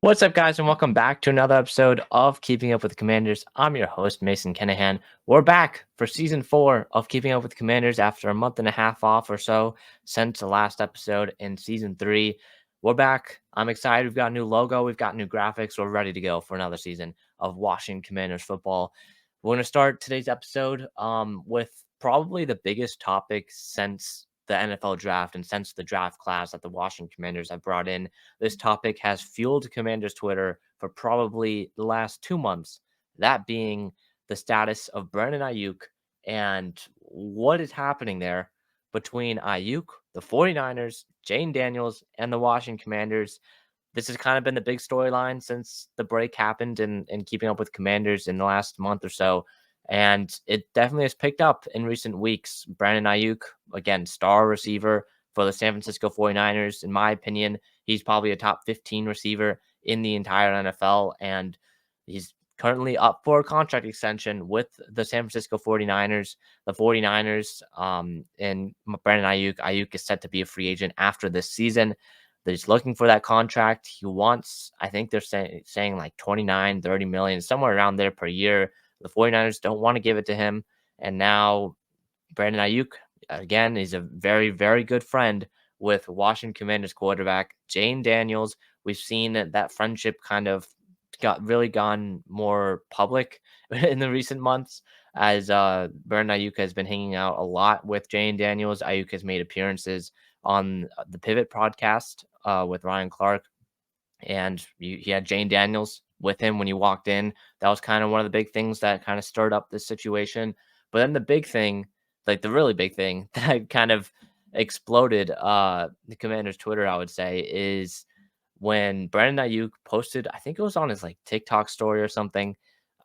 What's up, guys, and welcome back to another episode of Keeping Up with the Commanders. I'm your host, Mason Kenahan. We're back for season 4 of Keeping Up with the Commanders after a month and a half off or so since the last episode in season 3. We're back. I'm excited. We've got a new logo. We've got new graphics. We're ready to go for another season of Washington Commanders football. We're going to start today's episode with probably the biggest topic since the NFL draft and since the draft class that the Washington Commanders have brought in. This topic has fueled Commanders Twitter for probably the last 2 months, that being the status of Brandon Aiyuk and what is happening there between Aiyuk, the 49ers, Jayden Daniels, and the Washington Commanders. This has kind of been the big storyline since the break happened and Keeping Up with Commanders in the last month or so. And it definitely has picked up in recent weeks. Brandon Aiyuk, again, star receiver for the San Francisco 49ers. In my opinion, he's probably a top 15 receiver in the entire NFL. And he's currently up for a contract extension with the San Francisco 49ers. The 49ers and Brandon Aiyuk is set to be a free agent after this season. He's looking for that contract. He wants, I think they're saying like 29, 30 million, somewhere around there per year. The 49ers don't want to give it to him. And now Brandon Aiyuk, again, is a very, very good friend with Washington Commanders quarterback Jayden Daniels. We've seen that friendship kind of gone more public in the recent months as Brandon Aiyuk has been hanging out a lot with Jayden Daniels. Aiyuk has made appearances on the Pivot podcast with Ryan Clark, and he had Jayden Daniels with him when he walked in. That was kind of one of the big things that kind of stirred up this situation. But then the big thing, like the really big thing that kind of exploded the Commanders' Twitter, I would say, is when Brandon Aiyuk posted, I think it was on his like TikTok story or something. It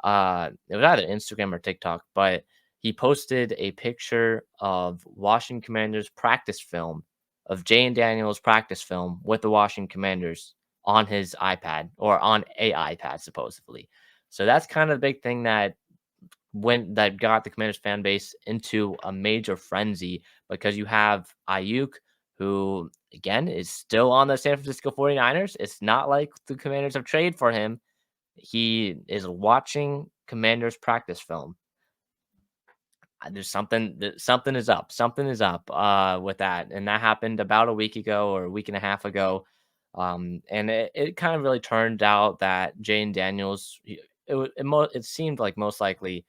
was either Instagram or TikTok, but he posted a picture of Washington Commanders practice film, of Jayden Daniels practice film with the Washington Commanders on his iPad or on a iPad supposedly. So that's kind of the big thing that got the Commanders fan base into a major frenzy, because you have Aiyuk, who again is still on the San Francisco 49ers. It's not like the Commanders have traded for him. He is watching Commanders practice film. There's something is up. Something is up with that. And that happened about a week ago or a week and a half ago. And it kind of really turned out that Jayden Daniels, it seemed like most likely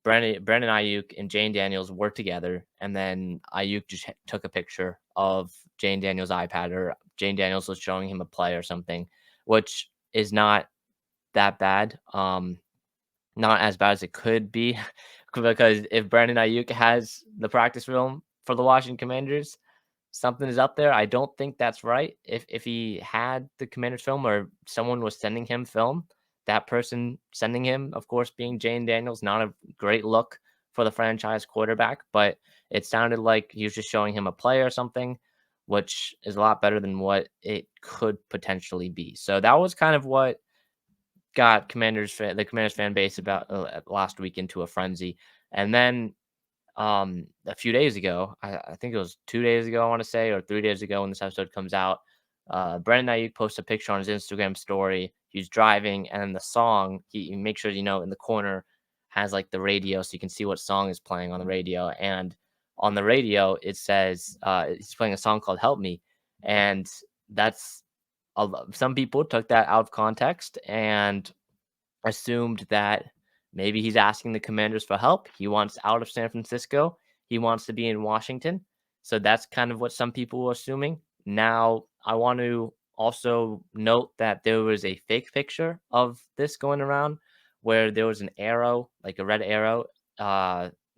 Brandon Aiyuk and Jayden Daniels worked together, and then Aiyuk just took a picture of Jayden Daniels' iPad, or Jayden Daniels was showing him a play or something, which is not that bad. Not as bad as it could be, because if Brandon Aiyuk has the practice film for the Washington Commanders, something is up there. I don't think that's right. If he had the Commanders film or someone was sending him film, that person sending him, of course, being Jayden Daniels, not a great look for the franchise quarterback, but it sounded like he was just showing him a play or something, which is a lot better than what it could potentially be. So that was kind of what got the Commanders fan base about last week into a frenzy. And then a few days ago, I think it was 2 days ago, I want to say, or 3 days ago when this episode comes out, Brandon Aiyuk posted a picture on his Instagram story. He's driving, and then the song, he makes sure, in the corner has like the radio so you can see what song is playing on the radio. And on the radio, it says he's playing a song called Help Me. And that's some people took that out of context and assumed that maybe he's asking the Commanders for help. He wants out of San Francisco. He wants to be in Washington. So that's kind of what some people were assuming. Now, I want to also note that there was a fake picture of this going around where there was an arrow, like a red arrow.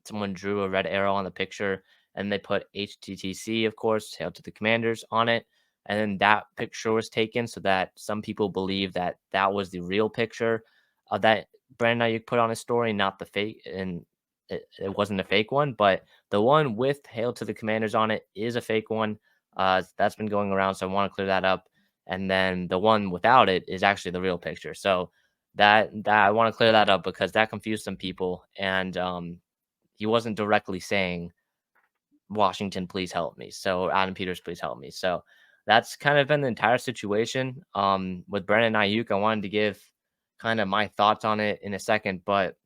Someone drew a red arrow on the picture, and they put HTTC, of course, Hail to the Commanders on it. And then that picture was taken so that some people believe that that was the real picture that Brandon Aiyuk put on his story, not the fake, and it wasn't a fake one, but the one with "Hail to the Commanders" on it is a fake one. That's been going around, so I want to clear that up. And then the one without it is actually the real picture. So that I want to clear that up because that confused some people, and he wasn't directly saying Washington, please help me. So Adam Peters, please help me. So that's kind of been the entire situation. With Brandon Ayuk, I wanted to give kind of my thoughts on it in a second, but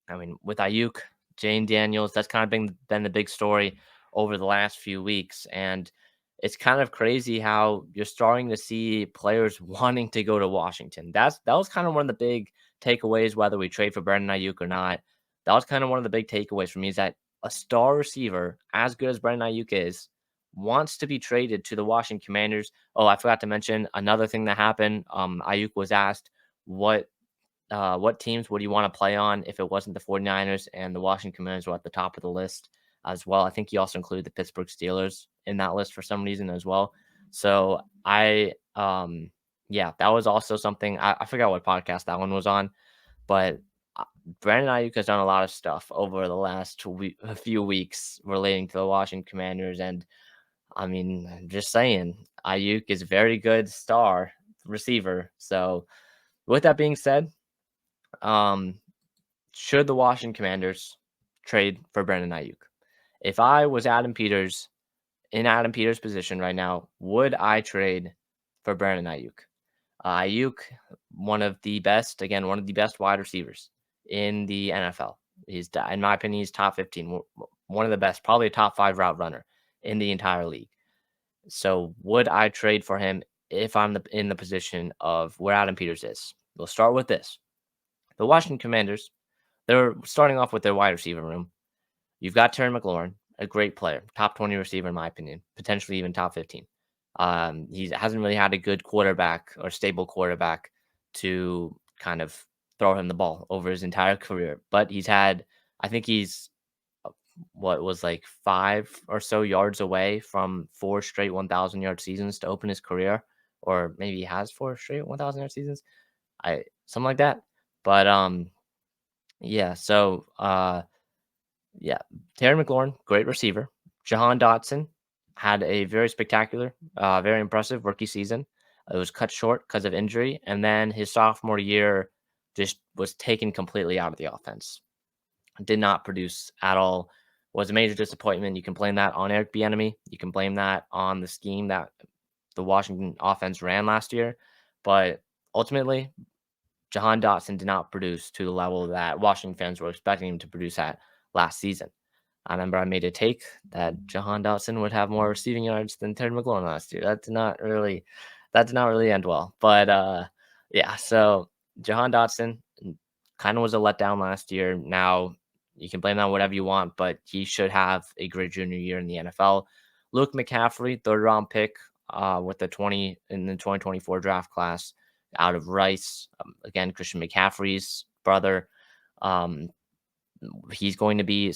I mean, with Ayuk, Jayden Daniels, that's kind of been the big story over the last few weeks, and it's kind of crazy how you're starting to see players wanting to go to Washington. That was kind of one of the big takeaways, whether we trade for Brandon Ayuk or not. That was kind of one of the big takeaways for me is that a star receiver, as good as Brandon Ayuk is, wants to be traded to the Washington Commanders. Oh, I forgot to mention another thing that happened. Ayuk was asked what teams would you want to play on if it wasn't the 49ers, and the Washington Commanders were at the top of the list as well. I think he also included the Pittsburgh Steelers in that list for some reason as well. So yeah, that was also something I forgot what podcast that one was on, but uh, Brandon Ayuk has done a lot of stuff over the last a few weeks relating to the Washington Commanders, and I mean, I'm just saying, Ayuk is a very good star receiver. So with that being said, um, should the Washington Commanders trade for Brandon Ayuk? If I was in Adam Peters' position right now, would I trade for Brandon Ayuk? Ayuk, one of the best wide receivers in the NFL. In my opinion, he's top 15, one of the best, probably a top 5 route runner in the entire league. So would I trade for him if I'm in the position of where Adam Peters is? We'll start with this. The Washington Commanders, they're starting off with their wide receiver room. You've got Terry McLaurin, a great player, top 20 receiver in my opinion, potentially even top 15. He hasn't really had a good quarterback or stable quarterback to kind of throw him the ball over his entire career. But I think he's what was like 5 or so yards away from 4 straight 1,000-yard seasons to open his career, or maybe he has 4 straight 1,000-yard seasons. Something like that. But yeah. So yeah, Terry McLaurin, great receiver. Jahan Dotson had a very spectacular, very impressive rookie season. It was cut short because of injury, and then his sophomore year just was taken completely out of the offense. Did not produce at all. Was a major disappointment. You can blame that on Eric Bieniemy. You can blame that on the scheme that the Washington offense ran last year. But ultimately, Jahan Dotson did not produce to the level that Washington fans were expecting him to produce at last season. I remember I made a take that Jahan Dotson would have more receiving yards than Terry McLaurin last year. That did not really end well. But yeah, so Jahan Dotson kind of was a letdown last year. Now you can blame that on whatever you want, but he should have a great junior year in the NFL. Luke McCaffrey, third round pick with the 2024 draft class out of Rice. Again, Christian McCaffrey's brother. Um, he's going to be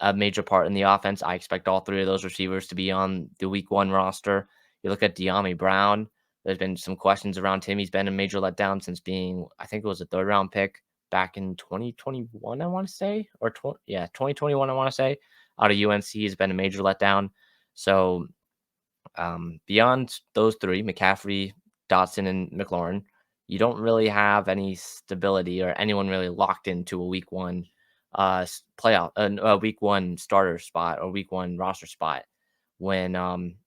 a major part in the offense. I expect all 3 of those receivers to be on the week 1 roster. You look at De'Ami Brown. There's been some questions around him. He's been a major letdown since being, I think it was a 3rd-round pick back in 2021, I want to say, or 2021, I want to say, out of UNC. Has been a major letdown. So beyond those 3, McCaffrey, Dotson, and McLaurin, you don't really have any stability or anyone really locked into a week 1 playoff, a week 1 starter spot or week 1 roster spot when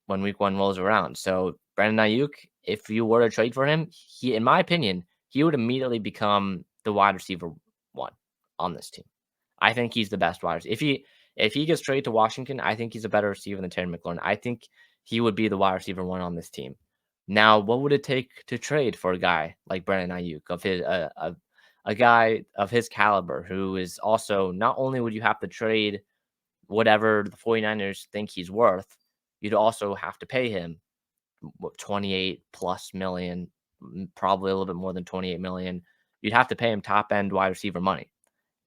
week 1 rolls around. So Brandon Ayuk, if you were to trade for him, in my opinion, he would immediately become the wide receiver 1 on this team. I think he's the best wide receiver. If he gets traded to Washington, I think he's a better receiver than Terry McLaurin. I think he would be the wide receiver 1 on this team. Now, what would it take to trade for a guy like Brandon Ayuk, a guy of his caliber, who is also, not only would you have to trade whatever the 49ers think he's worth, you'd also have to pay him 28 plus million, probably a little bit more than 28 million. You'd have to pay him top end wide receiver money.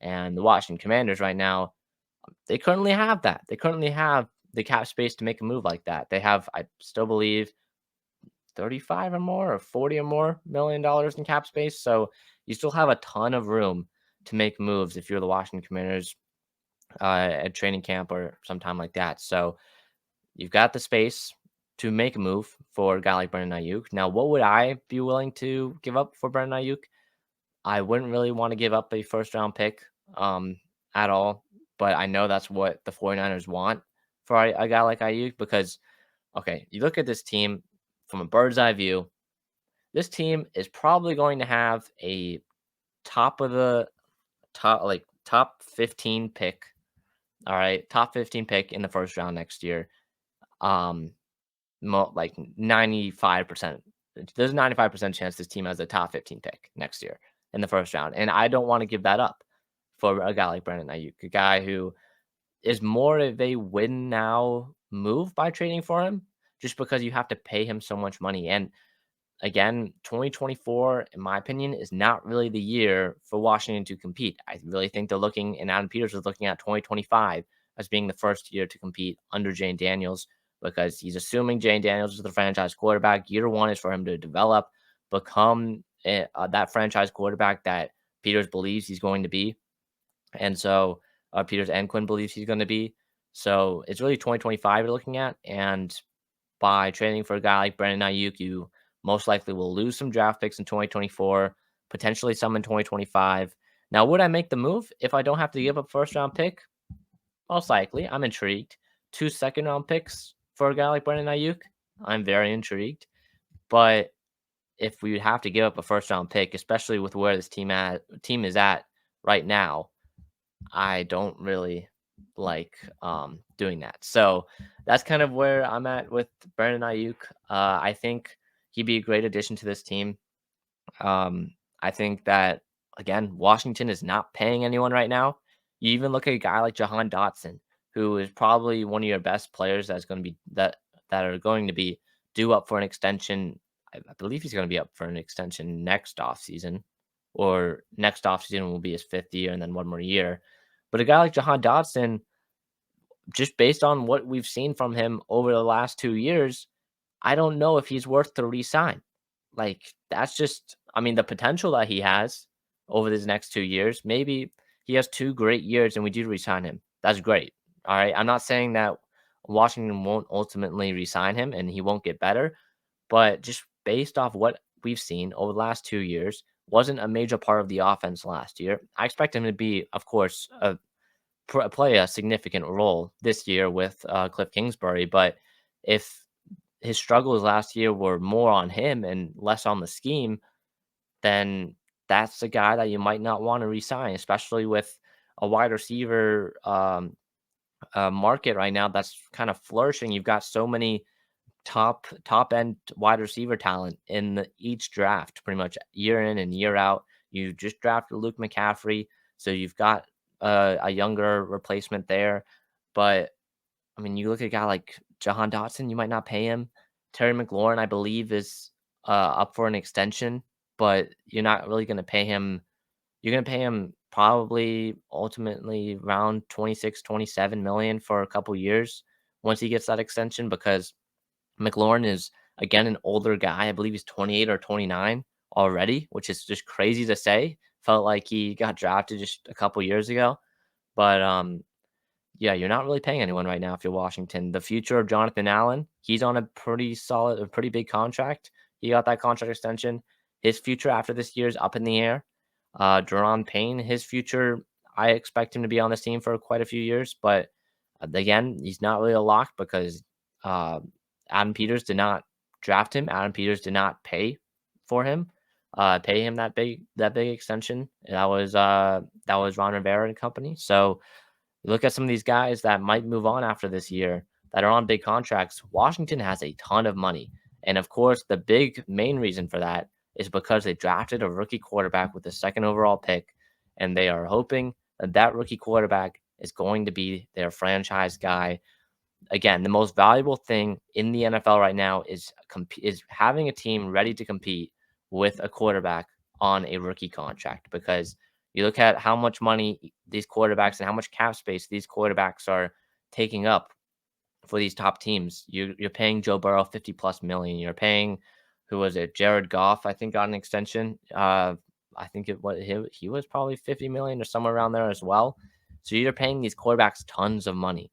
And the Washington Commanders right now, they currently have that. They currently have the cap space to make a move like that. They have, I still believe, 35 or more or 40 or more $1 million in cap space. So you still have a ton of room to make moves if you're the Washington Commanders at training camp or sometime like that. So you've got the space to make a move for a guy like Brandon Ayuk. Now, what would I be willing to give up for Brandon Ayuk? I wouldn't really want to give up a 1st-round pick at all, but I know that's what the 49ers want for a guy like Ayuk because, okay, you look at this team, from a bird's eye view, this team is probably going to have a top of the top 15 pick. All right, top 15 pick in the first round next year. Um, like 95%. There's a 95% chance this team has a top 15 pick next year in the first round, and I don't want to give that up for a guy like Brandon Aiyuk, a guy who is more of a win now move by trading for him, just because you have to pay him so much money. And again, 2024, in my opinion, is not really the year for Washington to compete. I really think they're looking, and Adam Peters is looking at 2025 as being the first year to compete under Jayden Daniels, because he's assuming Jayden Daniels is the franchise quarterback. Year one is for him to develop, become that franchise quarterback that Peters believes he's going to be. And so Peters and Quinn believes he's going to be. So it's really 2025 you're looking at. And by trading for a guy like Brandon Aiyuk, you most likely will lose some draft picks in 2024, potentially some in 2025. Now, would I make the move if I don't have to give up first round pick? Most likely. I'm intrigued. 2 second round picks for a guy like Brandon Aiyuk? I'm very intrigued. But if we would have to give up a first round pick, especially with where this team is at right now, I don't really like doing that. So that's kind of where I'm at with Brandon Ayuk. I think he'd be a great addition to this team. I think that, again, Washington is not paying anyone right now. You even look at a guy like Jahan Dotson, who is probably one of your best players that's going to be that are going to be due up for an extension. I believe he's going to be up for an extension next offseason, or next offseason will be his 5th year and then one more year. But a guy like Jahan Dotson, just based on what we've seen from him over the last 2 years, I don't know if he's worth the re-sign. Like, that's just, I mean, the potential that he has over these next 2 years, maybe he has 2 great years and we do re-sign him. That's great. All right. I'm not saying that Washington won't ultimately re-sign him and he won't get better, but just based off what we've seen over the last 2 years, wasn't a major part of the offense last year. I expect him to be, of course, play a significant role this year with Cliff Kingsbury. But if his struggles last year were more on him and less on the scheme, then that's a guy that you might not want to resign, especially with a wide receiver market right now that's kind of flourishing. You've got so many top end wide receiver talent in each draft, pretty much year in and year out. You just drafted Luke McCaffrey, so you've got a younger replacement there. But I mean, you look at a guy like Jahan Dotson, you might not pay him. Terry McLaurin, I believe, is up for an extension, but you're not really going to pay him. You're going to pay him probably ultimately around 26, 27 million for a couple years once he gets that extension, because McLaurin is, again, an older guy. I believe he's 28 or 29 already, which is just crazy to say. Felt like he got drafted just a couple years ago. But yeah, you're not really paying anyone right now if you're Washington. The future of Jonathan Allen, he's on a pretty big contract. He got that contract extension. His future after this year is up in the air. Deron Payne, his future, I expect him to be on this team for quite a few years. But again, he's not really a lock because Adam Peters did not draft him. Adam Peters did not pay for him, pay him that big extension. That was Ron Rivera and company. So you look at some of these guys that might move on after this year that are on big contracts. Washington has a ton of money. And of course, the big main reason for that is because they drafted a rookie quarterback with the 2nd overall pick. And they are hoping that that rookie quarterback is going to be their franchise guy. Again, the most valuable thing in the NFL right now is having a team ready to compete with a quarterback on a rookie contract, because you look at how much money these quarterbacks and how much cap space these quarterbacks are taking up for these top teams. You're paying Joe Burrow 50 plus million. You're paying, who was it? Jared Goff, I think, got an extension. I think he was probably 50 million or somewhere around there as well. So you're paying these quarterbacks tons of money.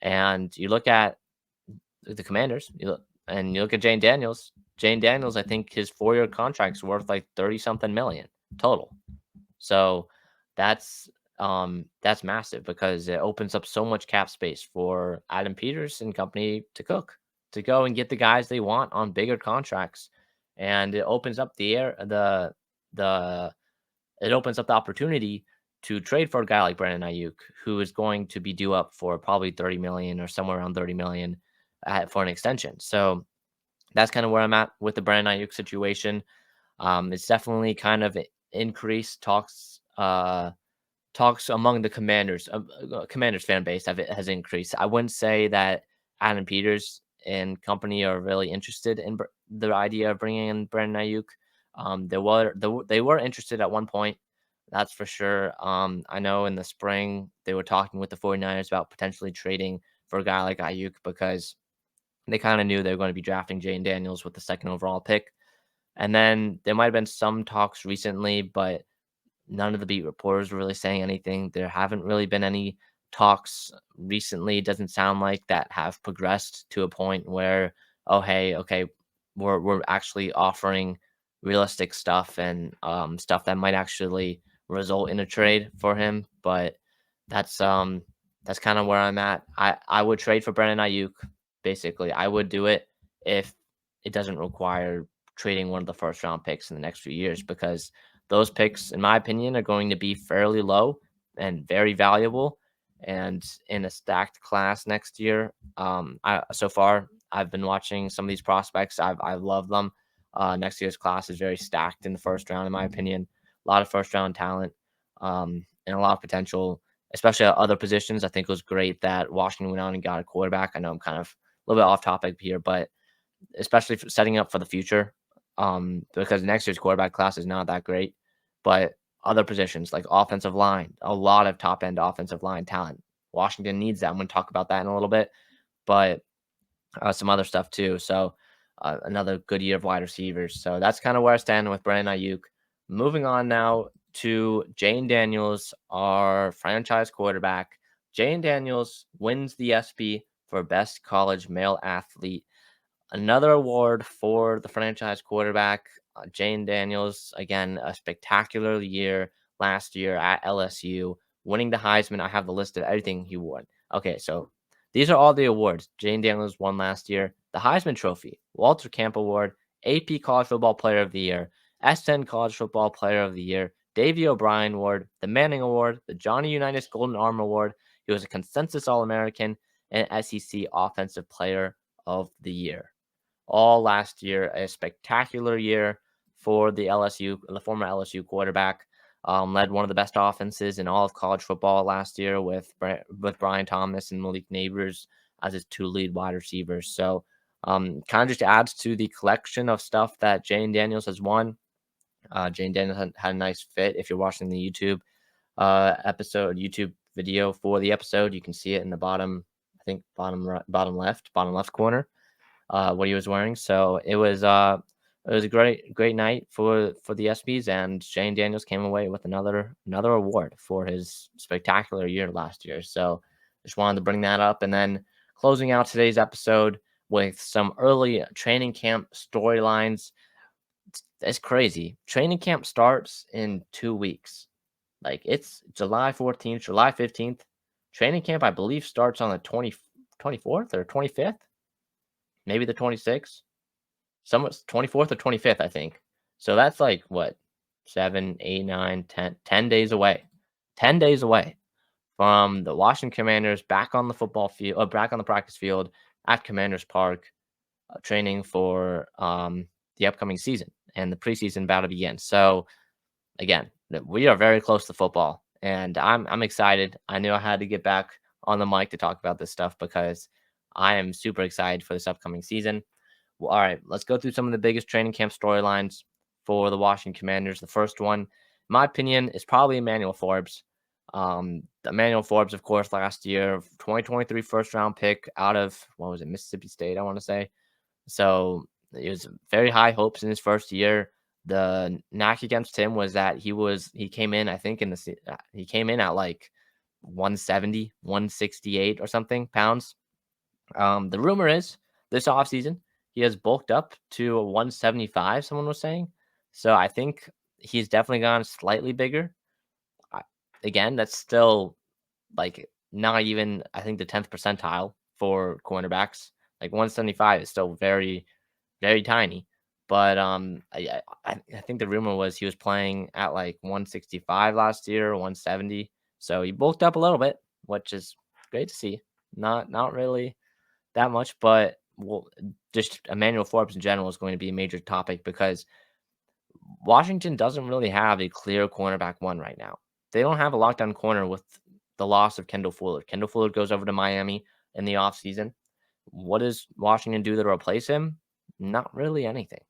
And you look at the Commanders, you look at Jayden Daniels. Jayden Daniels, I think his 4-year contract's worth like 30 something million total. So that's massive, because it opens up so much cap space for Adam Peters and company to cook. to go and get the guys they want on bigger contracts, and it opens up the it opens up the opportunity to trade for a guy like Brandon Ayuk, who is going to be due up for probably 30 million or somewhere around 30 million for an extension. So that's kind of where I'm at with the Brandon Ayuk situation. It's definitely kind of increased talks among the Commanders fan base has increased. I wouldn't say that Adam Peters and company are really interested in the idea of bringing in Brandon Ayuk. They were interested at one point, that's for sure. I know in the spring they were talking with the 49ers about potentially trading for a guy like Ayuk because they kind of knew they were going to be drafting Jayden Daniels with the second overall pick. And then there might have been some talks recently, but none of the beat reporters were really saying anything. There haven't really been any talks recently. It doesn't sound like that have progressed to a point where, oh hey, okay, we're actually offering realistic stuff and stuff that might actually result in a trade for him. But that's um that's kind of where I'm at. I would trade for Brandon Ayuk. Basically, I would do it if it doesn't require trading one of the first round picks in the next few years because those picks, in my opinion, are going to be fairly low and very valuable. And in a stacked class next year, so far I've been watching some of these prospects. I love them. Next year's class is very stacked in the first round, in my opinion. A lot of first round talent, and a lot of potential, especially at other positions. I think it was great that Washington went out and got a quarterback. I know I'm kind of a little bit off topic here, but especially for setting up for the future, because next year's quarterback class is not that great. But other positions like offensive line, a lot of top end offensive line talent. Washington needs that. I'm going to talk about that in a little bit, but some other stuff too. So another good year of wide receivers. So that's kind of where I stand with Brandon Ayuk. Moving on now to Jayden Daniels, our franchise quarterback. Jayden Daniels wins the ESPY for best college male athlete. Another award for the franchise quarterback, Jayden Daniels. Again, a spectacular year last year at LSU, winning the Heisman. I have the list of everything he won. Okay, so these are all the awards Jayden Daniels won last year: the Heisman Trophy, Walter Camp Award, AP College Football Player of the Year, S10 College Football Player of the Year, Davey O'Brien Award, the Manning Award, the Johnny Unitas Golden Arm Award. He was a consensus All American and SEC Offensive Player of the Year. All last year, a spectacular year for the former LSU quarterback. Led one of the best offenses in all of college football last year with Brian Thomas and Malik Neighbors as his two lead wide receivers. So kind of just adds to the collection of stuff that Jayden Daniels has won. Jayden Daniels had a nice fit. If you're watching the YouTube video for the episode, you can see it in the bottom, I think bottom left corner, what he was wearing. So it was a great night for the ESPYS, and Jayden Daniels came away with another award for his spectacular year last year. So just wanted to bring that up, and then closing out today's episode with some early training camp storylines. It's crazy. Training camp starts in 2 weeks. Like it's July 14th, July 15th. Training camp, I believe, starts on the 24th or 25th, maybe the 26th. Somewhat 24th or 25th, I think. So that's like what, 7, 8, 9, 10 days away. 10 days away from the Washington Commanders back on the football field, or back on the practice field at Commanders Park, training for the upcoming season and the preseason about to begin. So again, we are very close to football, and I'm excited. I knew I had to get back on the mic to talk about this stuff because I am super excited for this upcoming season. Well, all right, let's go through some of the biggest training camp storylines for the Washington Commanders. The first one, in my opinion, is probably Emmanuel Forbes. Emmanuel Forbes, of course, last year, 2023 first round pick out of, what was it, Mississippi State, I want to say. So it was very high hopes in his first year. The knack against him was that he came in, I think he came in at like 170, 168 or something pounds. The rumor is this offseason he has bulked up to a 175, someone was saying. So I think he's definitely gone slightly bigger. Again, that's still like not even, I think, the 10th percentile for cornerbacks. Like 175 is still very, very tiny. But I think the rumor was he was playing at like 165 last year, 170. So he bulked up a little bit, which is great to see. Not really that much, but well, just Emmanuel Forbes in general is going to be a major topic because Washington doesn't really have a clear cornerback one right now. They don't have a lockdown corner with the loss of Kendall Fuller. Kendall Fuller goes over to Miami in the offseason. What does Washington do to replace him? Not really anything.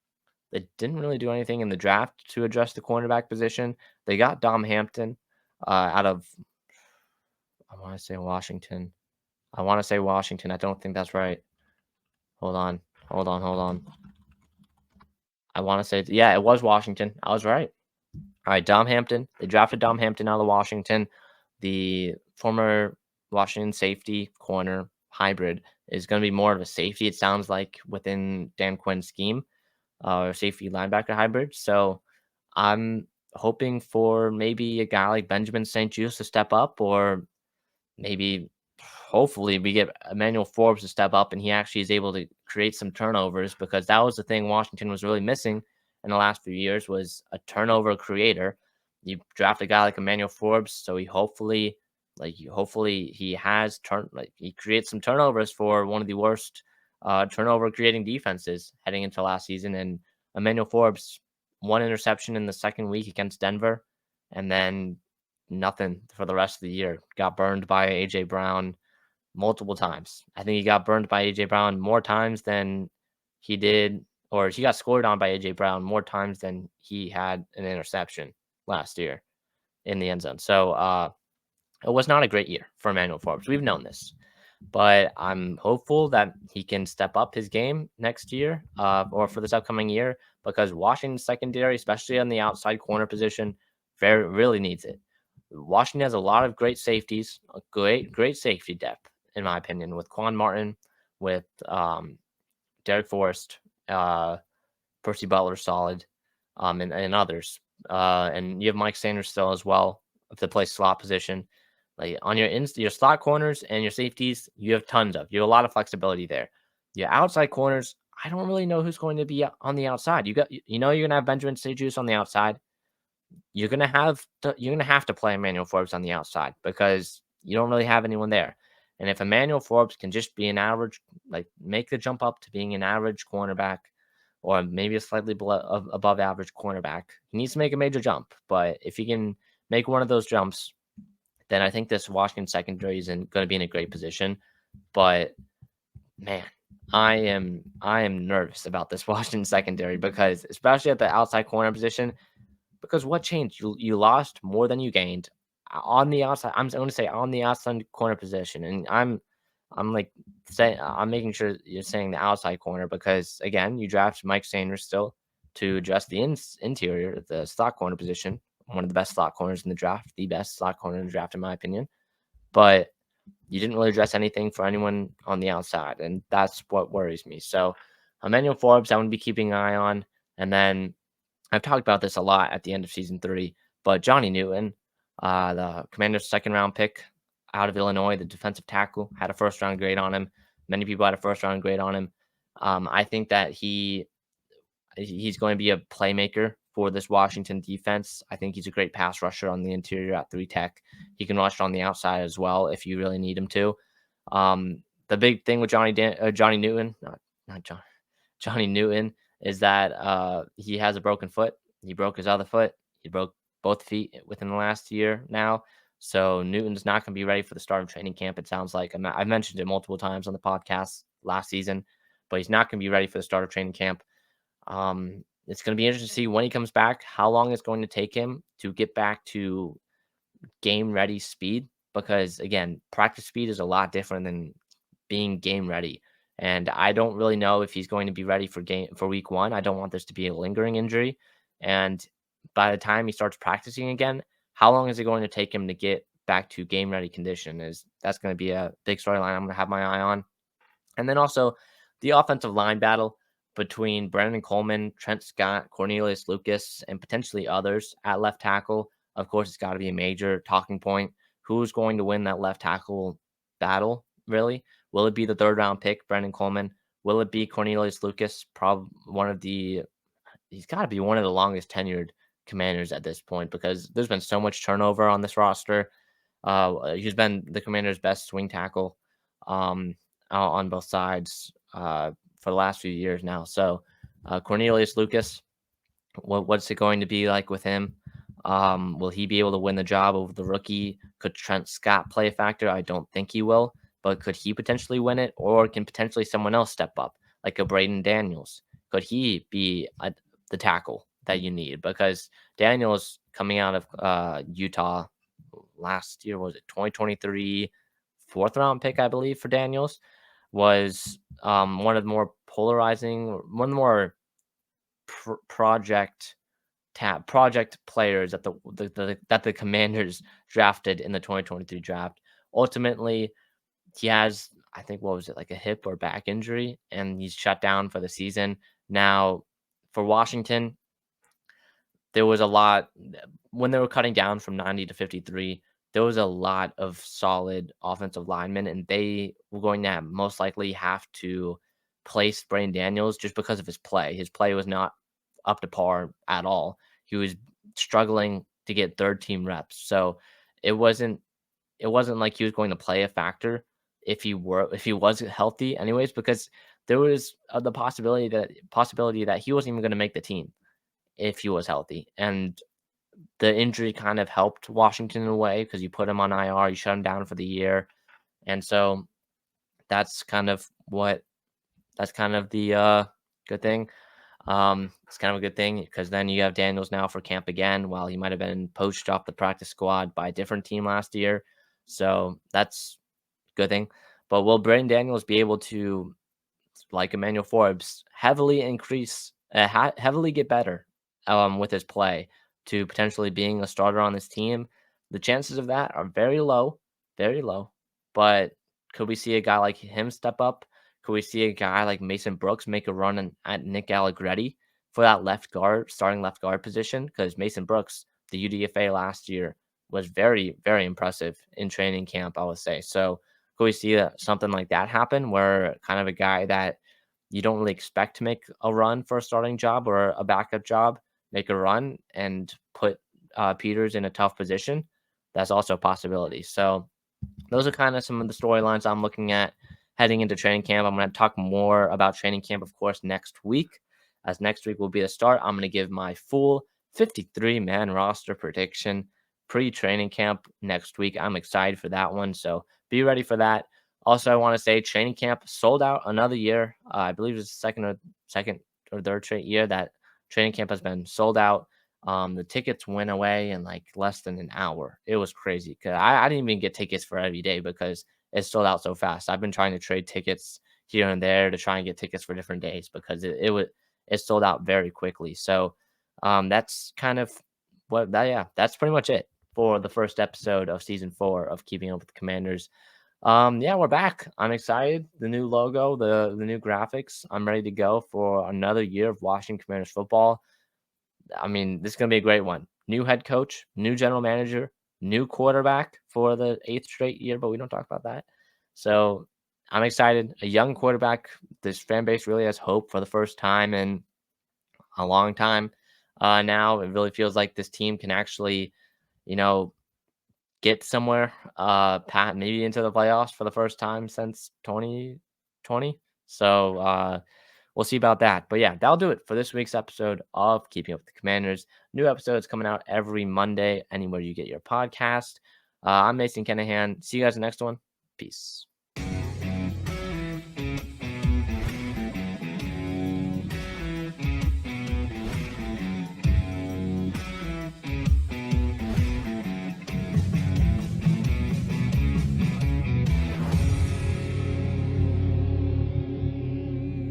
They didn't really do anything in the draft to address the cornerback position. They got Dom Hampton out of, I want to say Washington. I want to say Washington. I don't think that's right. Hold on. Hold on. I want to say, yeah, it was Washington. I was right. All right, Dom Hampton. They drafted Dom Hampton out of Washington. The former Washington safety corner hybrid is going to be more of a safety, it sounds like, within Dan Quinn's scheme, or safety linebacker hybrid. So I'm hoping for maybe a guy like Benjamin St. Juste to step up, or maybe hopefully we get Emmanuel Forbes to step up and he actually is able to create some turnovers, because that was the thing Washington was really missing in the last few years, was a turnover creator. You draft a guy like Emmanuel Forbes, so hopefully he has he creates some turnovers for one of the worst turnover creating defenses heading into last season. And Emmanuel Forbes, one interception in the second week against Denver, and then nothing for the rest of the year. Got burned by AJ Brown multiple times. I think he got burned by AJ Brown more times than he did, or he got scored on by AJ Brown more times than he had an interception last year in the end zone. So it was not a great year for Emmanuel Forbes. We've known this, but I'm hopeful that he can step up his game next year, or for this upcoming year, because Washington's secondary, especially on the outside corner position, really needs it. Washington has a lot of great safeties, a great safety depth, in my opinion, with Quan Martin, with Derek Forrest, Percy Butler, solid, and others. And you have Mike Sanders still as well, if they play slot position. Like on your slot corners and your safeties, you have tons of. You have a lot of flexibility there. Your outside corners, I don't really know who's going to be on the outside. You're gonna have Benjamin Sejus on the outside. You're gonna have to play Emmanuel Forbes on the outside because you don't really have anyone there. And if Emmanuel Forbes can just be an average, like make the jump up to being an average cornerback, or maybe a slightly above average cornerback, he needs to make a major jump. But if he can make one of those jumps, then I think this Washington secondary is going to be in a great position. But man, I am nervous about this Washington secondary, because especially at the outside corner position, because what changed? You lost more than you gained on the outside. I'm going to say on the outside corner position, and I'm like saying I'm making sure you're saying the outside corner, because again, you draft Mike Sanders still to address the interior, the slot corner position, one of the best slot corners in the draft, the best slot corner in the draft in my opinion. But you didn't really address anything for anyone on the outside, and that's what worries me. So Emmanuel Forbes, I want to be keeping an eye on, and then I've talked about this a lot at the end of season 3, but Johnny Newton, the Commanders' second round pick out of Illinois, the defensive tackle, had a first round grade on him. Many people had a first round grade on him. I think that he's going to be a playmaker for this Washington defense. I think he's a great pass rusher on the interior at 3 tech. He can rush on the outside as well if you really need him to. The big thing with Johnny Newton, not John, Johnny Newton, is that he has a broken foot. He broke his other foot. He broke both feet within the last year now. So Newton's not going to be ready for the start of training camp, it sounds like. I've mentioned it multiple times on the podcast last season, but he's not going to be ready for the start of training camp. It's going to be interesting to see when he comes back, how long it's going to take him to get back to game ready speed, because again, practice speed is a lot different than being game ready. And I don't really know if he's going to be ready for week 1. I don't want this to be a lingering injury. And by the time he starts practicing again, how long is it going to take him to get back to game ready condition? That's going to be a big storyline I'm going to have my eye on. And then also the offensive line battle between Brandon Coleman, Trent Scott, Cornelius Lucas, and potentially others at left tackle. Of course, it's got to be a major talking point. Who's going to win that left tackle battle, really? Will it be the 3rd round pick, Brandon Coleman, Will it be Cornelius Lucas? He's got to be one of the longest tenured Commanders at this point because there's been so much turnover on this roster. He's been the Commanders' best swing tackle on both sides for the last few years now. So Cornelius Lucas, what's it going to be like with him? Will he be able to win the job over the rookie? Could Trent Scott play a factor? I don't think he will, but could he potentially win it, or can potentially someone else step up, like a Brayden Daniels? Could he be the tackle that you need? Because Daniels coming out of Utah last year, was it 2023 fourth round pick, I believe, for Daniels, was one of the more polarizing, one of the more project players that the Commanders drafted in the 2023 draft. Ultimately, he has, I think, what was it, like a hip or back injury, and he's shut down for the season. Now, for Washington, there was a lot when they were cutting down from 90 to 53. There was a lot of solid offensive linemen, and they were going to most likely have to place Brandon Daniels just because of his play. His play was not up to par at all. He was struggling to get third team reps. So it wasn't like he was going to play a factor if he was healthy anyways, because there was the possibility that he wasn't even going to make the team if he was healthy. And the injury kind of helped Washington in a way because you put him on IR, you shut him down for the year. And so that's kind of the good thing. It's kind of a good thing because then you have Daniels now for camp again, while he might have been poached off the practice squad by a different team last year. So that's a good thing. But will Brandon Daniels be able to, like Emmanuel Forbes, heavily get better with his play to potentially being a starter on this team? The chances of that are very low, very low. But could we see a guy like him step up? Could we see a guy like Mason Brooks make a run at Nick Allegretti for that starting left guard position? Because Mason Brooks, the UDFA last year, was very, very impressive in training camp, I would say. So could we see something like that happen, where kind of a guy that you don't really expect to make a run for a starting job or a backup job make a run and put Peters in a tough position? That's also a possibility. So those are kind of some of the storylines I'm looking at heading into training camp. I'm going to talk more about training camp, of course, next week, as next week will be the start. I'm going to give my full 53-man roster prediction pre-training camp next week. I'm excited for that one, so be ready for that. Also, I want to say training camp sold out another year. I believe it's the second or third straight year that training camp has been sold out. The tickets went away in like less than an hour. It was crazy because I didn't even get tickets for every day because it sold out so fast. I've been trying to trade tickets here and there to try and get tickets for different days because it sold out very quickly. So that's kind of that's pretty much it for the first episode of season 4 of Keeping Up with the Commanders. Yeah, we're back. I'm excited. The new logo, the new graphics. I'm ready to go for another year of watching Commanders football. I mean, this is going to be a great one. New head coach, new general manager, new quarterback for the 8th straight year, but we don't talk about that. So I'm excited. A young quarterback. This fan base really has hope for the first time in a long time. Now it really feels like this team can actually, you know, get somewhere, maybe into the playoffs for the first time since 2020. So we'll see about that. But yeah, that'll do it for this week's episode of Keeping Up with the Commanders. New episodes coming out every Monday, anywhere you get your podcast. I'm Mason Kenahan. See you guys in the next one. Peace.